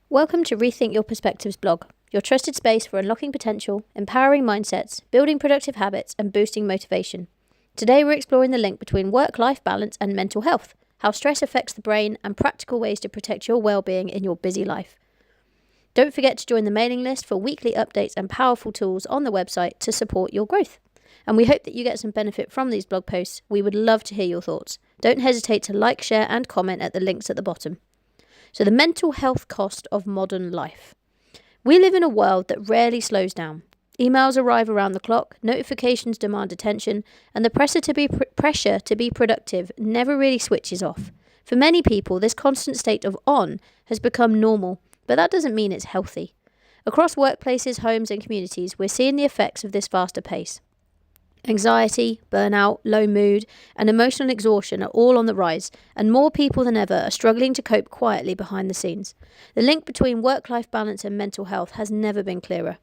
Welcome to Rethink Your Perspectives blog, your trusted space for unlocking potential, empowering mindsets, building productive habits, and boosting motivation. Today we're exploring the link between work-life balance and mental health, how stress affects the brain, and practical ways to protect your well-being in your busy life. Don't forget to join the mailing list for weekly updates and powerful tools on the website to support your growth. And we hope that you get some benefit from these blog posts. We would love to hear your thoughts. Don't hesitate to like, share, and comment at the links at the bottom. So the mental health cost of modern life. We live in a world that rarely slows down. Emails arrive around the clock, notifications demand attention, and the pressure to be productive never really switches off. For many people, this constant state of on has become normal, but that doesn't mean it's healthy. Across workplaces, homes, and communities, we're seeing the effects of this faster pace. Anxiety, burnout, low mood, and emotional exhaustion are all on the rise, and more people than ever are struggling to cope quietly behind the scenes. The link between work-life balance and mental health has never been clearer.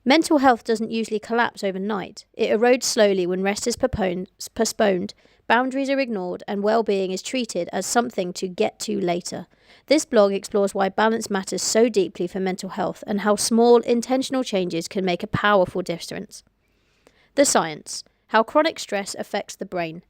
Mental health doesn't usually collapse overnight. It erodes slowly when rest is postponed, boundaries are ignored, and well-being is treated as something to get to later. This blog explores why balance matters so deeply for mental health and how small, intentional changes can make a powerful difference. The science. How chronic stress affects the brain.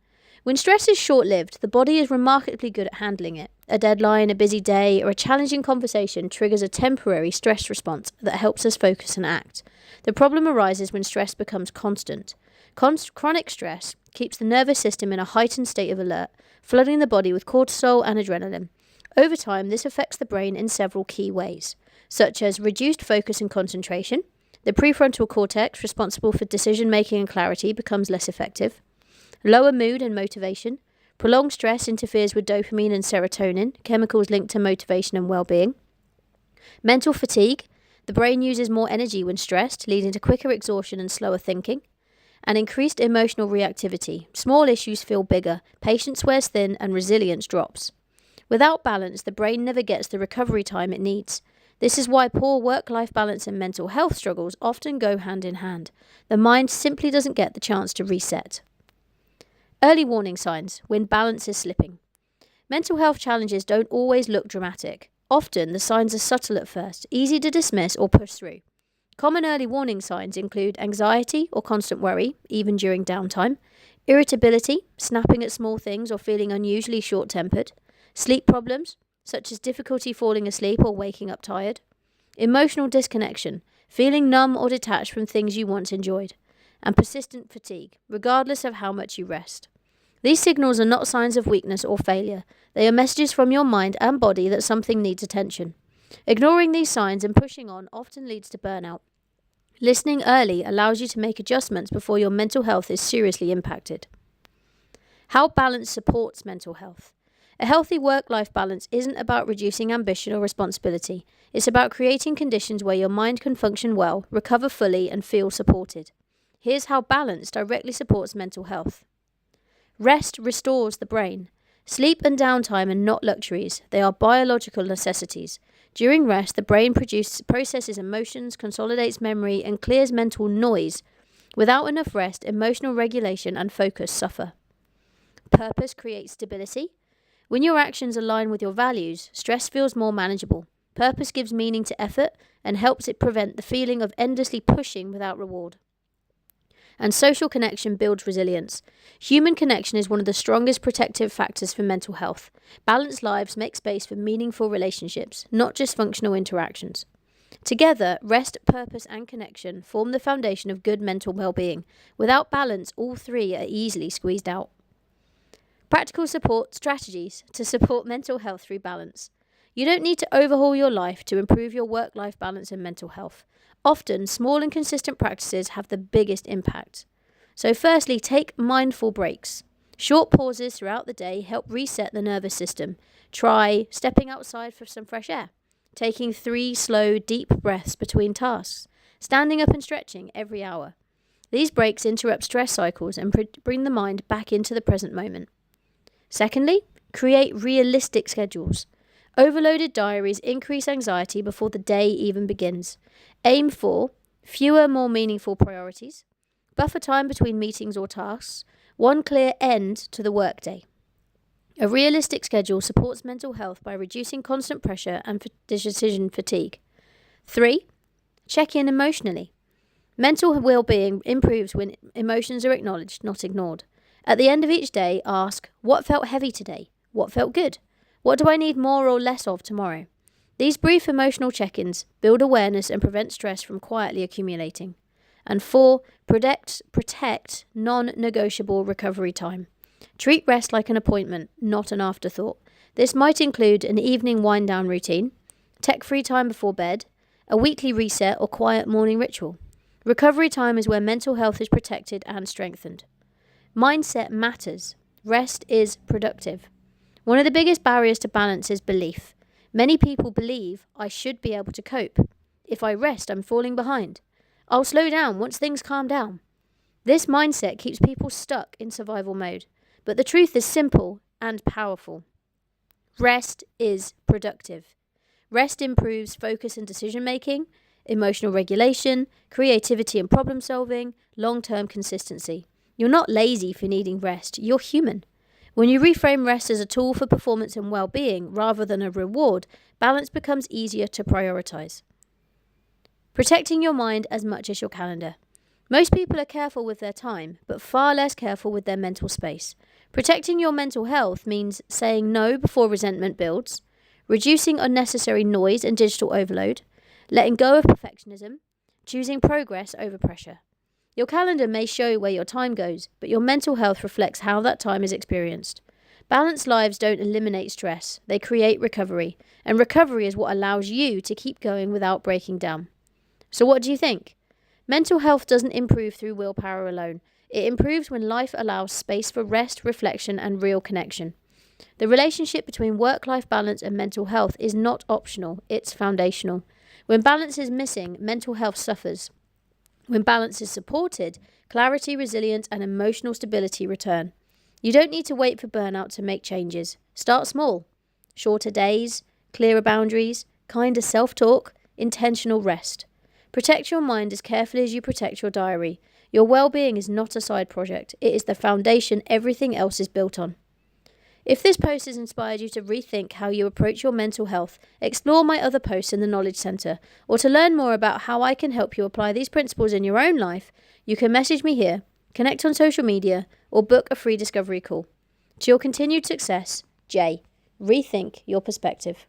When stress is short-lived, the body is remarkably good at handling it. A deadline, a busy day, or a challenging conversation triggers a temporary stress response that helps us focus and act. The problem arises when stress becomes constant. Chronic stress keeps the nervous system in a heightened state of alert, flooding the body with cortisol and adrenaline. Over time, this affects the brain in several key ways, such as reduced focus and concentration. The prefrontal cortex, responsible for decision-making and clarity, becomes less effective. Lower mood and motivation. Prolonged stress interferes with dopamine and serotonin, chemicals linked to motivation and well-being. Mental fatigue. The brain uses more energy when stressed, leading to quicker exhaustion and slower thinking. And increased emotional reactivity. Small issues feel bigger, patience wears thin, and resilience drops. Without balance, the brain never gets the recovery time it needs. This is why poor work-life balance and mental health struggles often go hand in hand. The mind simply doesn't get the chance to reset. Early warning signs when balance is slipping. Mental health challenges don't always look dramatic. Often, the signs are subtle at first, easy to dismiss or push through. Common early warning signs include anxiety or constant worry, even during downtime, irritability, snapping at small things or feeling unusually short-tempered, sleep problems, such as difficulty falling asleep or waking up tired, emotional disconnection, feeling numb or detached from things you once enjoyed, and persistent fatigue, regardless of how much you rest. These signals are not signs of weakness or failure. They are messages from your mind and body that something needs attention. Ignoring these signs and pushing on often leads to burnout. Listening early allows you to make adjustments before your mental health is seriously impacted. How balance supports mental health. A healthy work-life balance isn't about reducing ambition or responsibility. It's about creating conditions where your mind can function well, recover fully, and feel supported. Here's how balance directly supports mental health. Rest restores the brain. Sleep and downtime are not luxuries. They are biological necessities. During rest, the brain processes emotions, consolidates memory, and clears mental noise. Without enough rest, emotional regulation and focus suffer. Purpose creates stability. When your actions align with your values, stress feels more manageable. Purpose gives meaning to effort and helps it prevent the feeling of endlessly pushing without reward. And social connection builds resilience. Human connection is one of the strongest protective factors for mental health. Balanced lives make space for meaningful relationships, not just functional interactions. Together, rest, purpose, and connection form the foundation of good mental well-being. Without balance, all three are easily squeezed out. Practical support strategies to support mental health through balance. You don't need to overhaul your life to improve your work-life balance and mental health. Often, small and consistent practices have the biggest impact. So firstly, take mindful breaks. Short pauses throughout the day help reset the nervous system. Try stepping outside for some fresh air, taking 3 slow, deep breaths between tasks, standing up and stretching every hour. These breaks interrupt stress cycles and bring the mind back into the present moment. Secondly, create realistic schedules. Overloaded diaries increase anxiety before the day even begins. Aim for fewer, more meaningful priorities, buffer time between meetings or tasks, one clear end to the workday. A realistic schedule supports mental health by reducing constant pressure and decision fatigue. 3. Check in emotionally. Mental well-being improves when emotions are acknowledged, not ignored. At the end of each day, ask, what felt heavy today? What felt good? What do I need more or less of tomorrow? These brief emotional check-ins build awareness and prevent stress from quietly accumulating. And 4. Protect non-negotiable recovery time. Treat rest like an appointment, not an afterthought. This might include an evening wind-down routine, tech-free time before bed, a weekly reset or quiet morning ritual. Recovery time is where mental health is protected and strengthened. Mindset matters. Rest is productive. One of the biggest barriers to balance is belief. Many people believe I should be able to cope. If I rest, I'm falling behind. I'll slow down once things calm down. This mindset keeps people stuck in survival mode. But the truth is simple and powerful. Rest is productive. Rest improves focus and decision-making, emotional regulation, creativity and problem-solving, long-term consistency. You're not lazy for needing rest. You're human. When you reframe rest as a tool for performance and well-being rather than a reward, balance becomes easier to prioritize. Protecting your mind as much as your calendar. Most people are careful with their time, but far less careful with their mental space. Protecting your mental health means saying no before resentment builds, reducing unnecessary noise and digital overload, letting go of perfectionism, choosing progress over pressure. Your calendar may show where your time goes, but your mental health reflects how that time is experienced. Balanced lives don't eliminate stress, they create recovery, and recovery is what allows you to keep going without breaking down. So what do you think? Mental health doesn't improve through willpower alone. It improves when life allows space for rest, reflection, and real connection. The relationship between work-life balance and mental health is not optional, it's foundational. When balance is missing, mental health suffers. When balance is supported, clarity, resilience, and emotional stability return. You don't need to wait for burnout to make changes. Start small. Shorter days, clearer boundaries, kinder self-talk, intentional rest. Protect your mind as carefully as you protect your diary. Your well-being is not a side project. It is the foundation everything else is built on. If this post has inspired you to rethink how you approach your mental health, explore my other posts in the Knowledge Centre, or to learn more about how I can help you apply these principles in your own life, you can message me here, connect on social media, or book a free discovery call. To your continued success, Jaiye, rethink your perspective.